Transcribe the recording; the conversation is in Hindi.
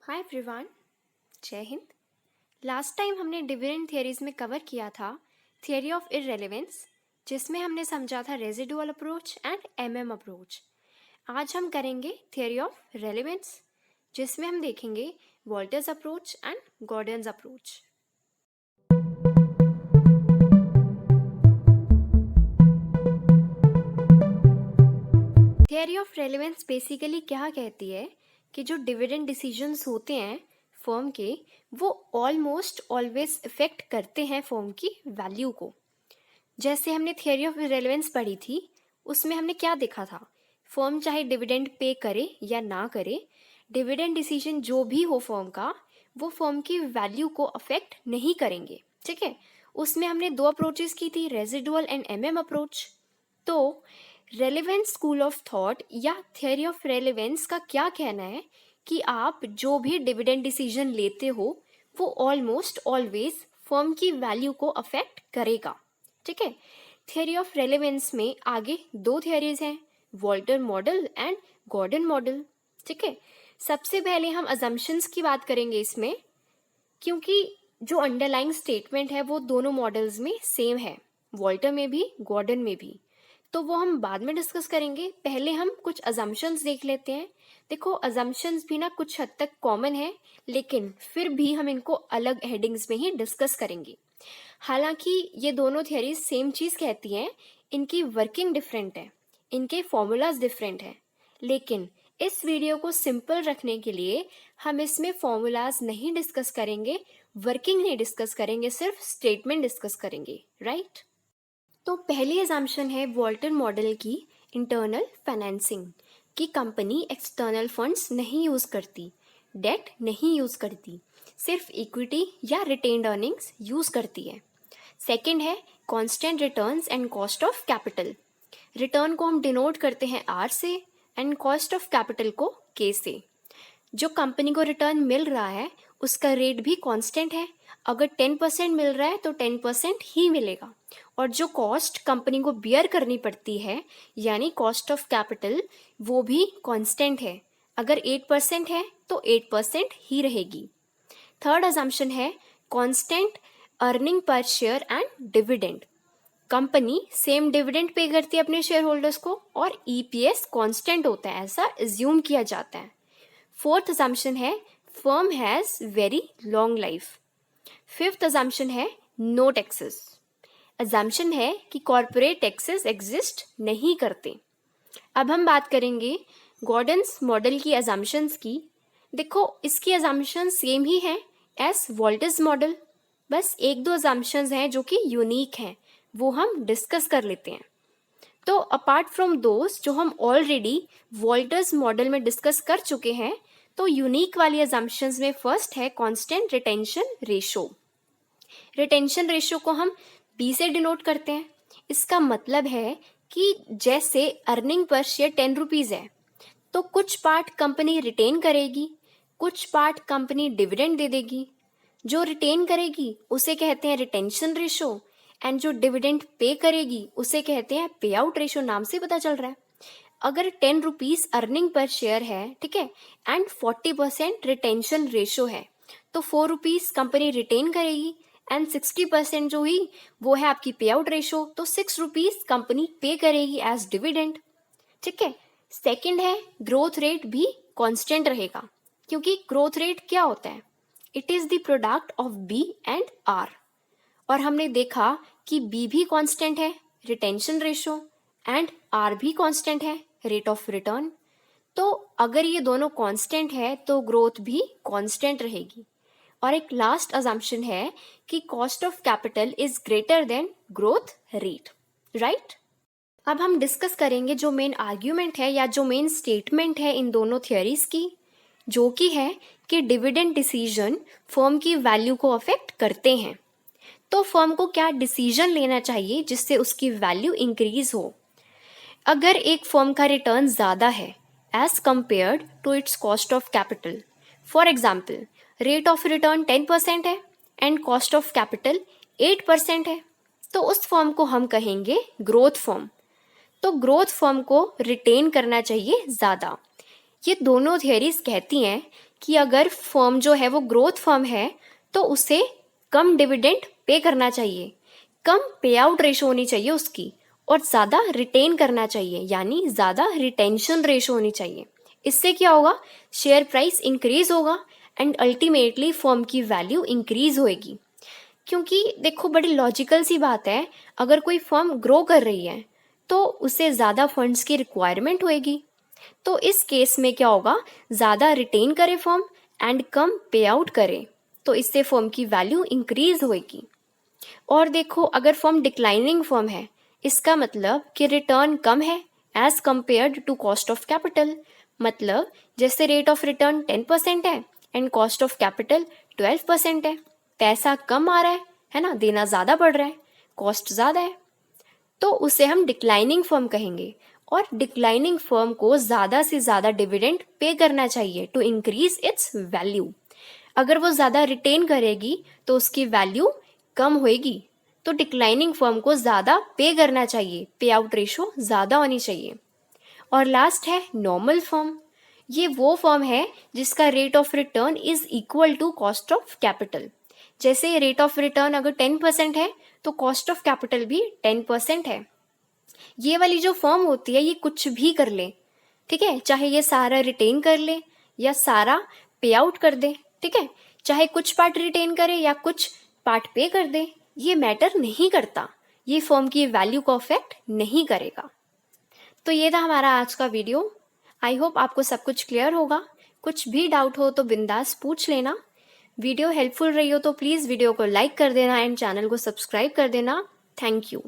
हाय एवरीवन, जय हिंद। लास्ट टाइम हमने डिविडेंड थियरीज में कवर किया था थियरी ऑफ इररेलेवेंस, जिसमें हमने समझा था residual approach and MM approach. आज हम करेंगे थियरी ऑफ रेलेवेंस, जिसमें हम देखेंगे Walter's approach and Gordon's approach. Theory of relevance basically क्या कहती है कि जो डिविडेंड डिसीजंस होते हैं फर्म के, वो ऑलमोस्ट ऑलवेज इफेक्ट करते हैं फर्म की वैल्यू को। जैसे हमने थियरी ऑफ रेलेवेंस पढ़ी थी, उसमें हमने क्या देखा था, फर्म चाहे डिविडेंड पे करे या ना करे, डिविडेंड डिसीजन जो भी हो फर्म का, वो फर्म की वैल्यू को अफेक्ट नहीं करेंगे। ठीक है, उसमें हमने दो अप्रोचेस की थी, रेजिडुअल एंड एमएम अप्रोच। तो रेलेवेंस स्कूल ऑफ थॉट या थियरी ऑफ रेलेवेंस का क्या कहना है कि आप जो भी डिविडेंड डिसीजन लेते हो वो ऑलमोस्ट ऑलवेज फर्म की वैल्यू को अफेक्ट करेगा। ठीक है, थियरी ऑफ रेलेवेंस में आगे दो थियरीज हैं, Walter model and Gordon model. ठीक है, सबसे पहले हम अजम्पशंस की बात करेंगे इसमें, क्योंकि जो अंडरलाइंग स्टेटमेंट है वो दोनों मॉडल्स में सेम है, वॉल्टर में भी गॉर्डन में भी। तो वो हम बाद में डिस्कस करेंगे, पहले हम कुछ अजम्पशंस देख लेते हैं। देखो, अजम्पशंस भी ना कुछ हद तक कॉमन है, लेकिन फिर भी हम इनको अलग हेडिंग्स में ही डिस्कस करेंगे। हालांकि ये दोनों थियरीज सेम चीज़ कहती हैं, इनकी वर्किंग डिफरेंट है, इनके फॉर्मूलाज डिफरेंट हैं। लेकिन इस वीडियो को सिंपल रखने के लिए हम इसमें फॉर्मूलाज नहीं डिस्कस करेंगे, वर्किंग नहीं डिस्कस करेंगे, सिर्फ स्टेटमेंट डिस्कस करेंगे, राइट? तो पहली अजम्पशन है वॉल्टर मॉडल की, इंटरनल फाइनेंसिंग, कि कंपनी एक्सटर्नल फंड्स नहीं यूज़ करती, डेट नहीं यूज़ करती, सिर्फ इक्विटी या रिटेन्ड अर्निंग्स यूज़ करती है। सेकंड है constant returns and cost of capital. Return को हम डिनोट करते हैं आर से एंड कॉस्ट ऑफ कैपिटल को के से। जो कंपनी को रिटर्न मिल रहा है उसका रेट भी कांस्टेंट है, अगर 10% मिल रहा है तो 10% ही मिलेगा। और जो कॉस्ट कंपनी को बियर करनी पड़ती है, यानी कॉस्ट ऑफ कैपिटल, वो भी कांस्टेंट है, अगर 8% है तो 8% ही रहेगी। थर्ड अजम्पशन है constant earning per share and dividend. Company same dividend pay करती है अपने शेयर होल्डर्स को और ईपीएस कांस्टेंट होता है, ऐसा एज्यूम किया जाता है। फोर्थ अजम्पशन है firm has very long life. Fifth assumption है नो टैक्सेस। अजम्पशन है कि कॉर्पोरेट टैक्सेस एग्जिस्ट नहीं करते। अब हम बात करेंगे गॉर्डन्स मॉडल की अजम्पशंस की। देखो, इसकी अजम्पशन सेम ही है एज वॉल्टर्स मॉडल, बस एक दो अजम्पशंस हैं जो कि यूनिक हैं, वो हम डिस्कस कर लेते हैं। तो अपार्ट फ्रॉम दोस जो हम ऑलरेडी वॉल्टर्स मॉडल में डिस्कस कर चुके हैं, तो यूनिक वाली अजम्पशंस में फर्स्ट है constant retention ratio. Retention ratio को हम बी से डिनोट करते हैं। इसका मतलब है कि जैसे अर्निंग पर शेयर 10 रुपीज़ है, तो कुछ पार्ट कंपनी रिटेन करेगी, कुछ पार्ट कंपनी डिविडेंड दे देगी। जो रिटेन करेगी उसे कहते हैं रिटेंशन रेशो, एंड जो डिविडेंड पे करेगी उसे कहते हैं पे आउट रेशो। नाम से पता चल रहा है, अगर 10 रुपीज़ अर्निंग पर शेयर है, ठीक है, एंड 40% रिटेंशन रेशो है, तो 4 रुपीज़ कंपनी रिटेन करेगी एंड 60% जो ही वो है आपकी पे आउट रेशो, तो 6 रुपीज़ कंपनी पे करेगी एज डिविडेंड। ठीक है, सेकंड है ग्रोथ रेट भी कांस्टेंट रहेगा, क्योंकि ग्रोथ रेट क्या होता है, it is the product of B and R. और हमने देखा कि बी भी कांस्टेंट है, रिटेंशन रेशो, एंड आर भी कांस्टेंट है, रेट ऑफ रिटर्न। तो अगर ये दोनों कांस्टेंट है तो ग्रोथ भी कांस्टेंट रहेगी। और एक लास्ट अजम्पशन है कि cost of capital is greater than growth rate, right? अब हम डिस्कस करेंगे जो मेन आर्ग्यूमेंट है या जो मेन स्टेटमेंट है इन दोनों थियरीज की, जो कि है कि डिविडेंड डिसीजन फर्म की वैल्यू को अफेक्ट करते हैं। तो फर्म को क्या डिसीजन लेना चाहिए जिससे उसकी वैल्यू इंक्रीज हो। अगर एक फर्म का रिटर्न ज़्यादा है as compared to its cost of capital, for example rate of return 10% है एंड कॉस्ट ऑफ कैपिटल 8% है, तो उस फर्म को हम कहेंगे ग्रोथ फर्म। तो ग्रोथ फर्म को रिटेन करना चाहिए ज़्यादा। ये दोनों थियरीज कहती हैं कि अगर फर्म जो है वो ग्रोथ फर्म है तो उसे कम डिविडेंड पे करना चाहिए, कम पे आउट रेशो होनी चाहिए उसकी, और ज़्यादा रिटेन करना चाहिए, यानी ज़्यादा रिटेंशन रेशो होनी चाहिए। इससे क्या होगा, शेयर प्राइस इंक्रीज होगा एंड अल्टीमेटली फर्म की वैल्यू इंक्रीज होएगी। क्योंकि देखो बड़ी लॉजिकल सी बात है, अगर कोई फर्म ग्रो कर रही है तो उसे ज़्यादा फंड्स की रिक्वायरमेंट होएगी। तो इस केस में क्या होगा, ज़्यादा रिटेन करे फर्म एंड कम पे आउट करे, तो इससे फर्म की वैल्यू इंक्रीज होएगी। और देखो अगर फर्म डिक्लाइनिंग फर्म है, इसका मतलब कि रिटर्न कम है as compared to cost of capital. मतलब जैसे रेट ऑफ रिटर्न 10% है एंड कॉस्ट ऑफ कैपिटल 12% है, पैसा कम आ रहा है ना, देना ज़्यादा पड़ रहा है, कॉस्ट ज़्यादा है, तो उसे हम डिक्लाइनिंग फर्म कहेंगे। और डिक्लाइनिंग फर्म को ज़्यादा से ज़्यादा डिविडेंड पे करना चाहिए टू इंक्रीज इट्स वैल्यू। अगर वो ज़्यादा रिटेन करेगी तो उसकी वैल्यू कम होएगी, तो डिक्लाइनिंग फर्म को ज़्यादा पे करना चाहिए, पे आउट रेशो ज़्यादा होनी चाहिए। और लास्ट है नॉर्मल फर्म। ये वो फर्म है जिसका rate of return is equal to cost of capital. जैसे रेट ऑफ रिटर्न अगर 10% है तो कॉस्ट ऑफ कैपिटल भी 10% है। ये वाली जो फर्म होती है ये कुछ भी कर ले, ठीक है, चाहे ये सारा रिटेन कर ले या सारा पे आउट कर दे, ठीक है, चाहे कुछ पार्ट रिटेन करे या कुछ पार्ट पे कर दे, ये मैटर नहीं करता, ये फर्म की वैल्यू को अफेक्ट नहीं करेगा। तो ये था हमारा आज का वीडियो। आई होप आपको सब कुछ क्लियर होगा। कुछ भी डाउट हो तो बिंदास पूछ लेना। वीडियो हेल्पफुल रही हो तो प्लीज़ वीडियो को लाइक कर देना एंड चैनल को सब्सक्राइब कर देना। Thank you.